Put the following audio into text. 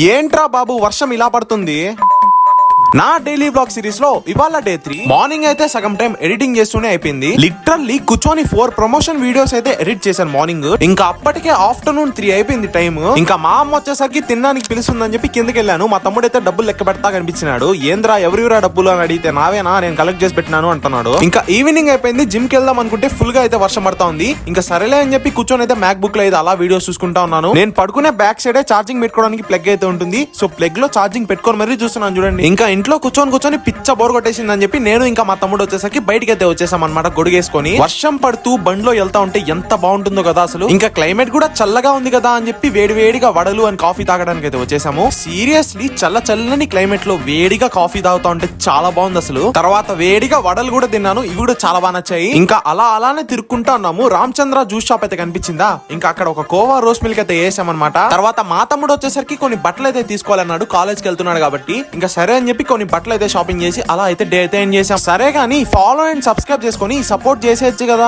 ఏంట్రా బాబు వర్షం ఇలా పడుతుంది? నా డైలీ బ్లాగ్ సిరీస్ లో ఇవాళ డే 3. మార్నింగ్ అయితే సగం టైం ఎడిటింగ్ చేస్తూనే అయిపోయింది. లిటరల్లీ కూర్చొని 4 ప్రమోషన్ వీడియోస్ అయితే ఎడిట్ చేశాను మార్నింగ్. ఇంకా అప్పటికే ఆఫ్టర్నూన్ 3 అయిపోయింది టైం. ఇంకా మా అమ్మ వచ్చేసరికి తినడానికి పిలుస్తుందని చెప్పి కిందకి వెళ్ళాను. మా తమ్ముడు అయితే డబ్బులు లెక్క పెడతా కనిపించినాడు. ఏంద్రా ఎవరిరా డబ్బులు అని అడిగితే నావేనా, నేను కలెక్ట్ చేసి పెట్టినాను అంటున్నాడు. ఇంకా ఈవినింగ్ అయిపోయింది, జిమ్ కి వెళ్దాం అనుకుంటే ఫుల్ గా అయితే వర్షం పడతా ఉంది. ఇంకా సరేలే అని చెప్పి కూర్చొని అయితే మ్యాక్ బుక్ లో అయితే అలా వీడియోస్ చూసుకుంటా ఉన్నాను. నేను పడుకునే బ్యాక్ సైడ్ ఛార్జింగ్ పెట్టుకోవడానికి ప్లగ్ అయితే ఉంటుంది. సో ప్లగ్ లో ఛార్జింగ్ పెట్టుకొని మరీ చూస్తున్నాను చూడండి. ఇంకా ఇంట్లో కూర్చొని పిచ్చ బోర్ కొట్టేసింది అని చెప్పి నేను ఇంకా మా తమ్ముడు వచ్చేసరికి బయటికి అయితే వచ్చేసాం అనమాట. గొడుగేసుకొని వర్షం పడుతూ బండ్లో వెళ్తా ఉంటే ఎంత బాగుంటుందో కదా అసలు. ఇంకా క్లైమేట్ కూడా చల్లగా ఉంది కదా అని చెప్పి వేడిగా వడలు అని కాఫీ తాగడానికి అయితే వచ్చేసాము. సీరియస్లీ చల్లని క్లైమేట్ లో వేడిగా కాఫీ తాగుతా ఉంటే చాలా బాగుంది అసలు. తర్వాత వేడిగా వడలు కూడా తిన్నాను, ఇవి కూడా చాలా బాగా నచ్చాయి. ఇంకా అలానే తిరుక్కుంటా ఉన్నాము. రామచంద్ర జ్యూస్ షాప్ అయితే కనిపించిందా, ఇంకా అక్కడ ఒక కోవా రోస్ మిల్క్ అయితే వేసామన్నమాట. తర్వాత మా తమ్ముడు వచ్చేసరికి కొన్ని బట్టలు అయితే తీసుకోవాలన్నాడు, కాలేజ్ కి వెళ్తున్నాడు కాబట్టి. ఇంకా సరే అని చెప్పి కొన్ని బట్టలు అయితే షాపింగ్ చేసి అలా అయితే డే అయితే ఎండ్ చేసాం. సరే కానీ ఫాలో అండ్ సబ్స్క్రైబ్ చేసుకొని సపోర్ట్ చేసేయచ్చు కదా.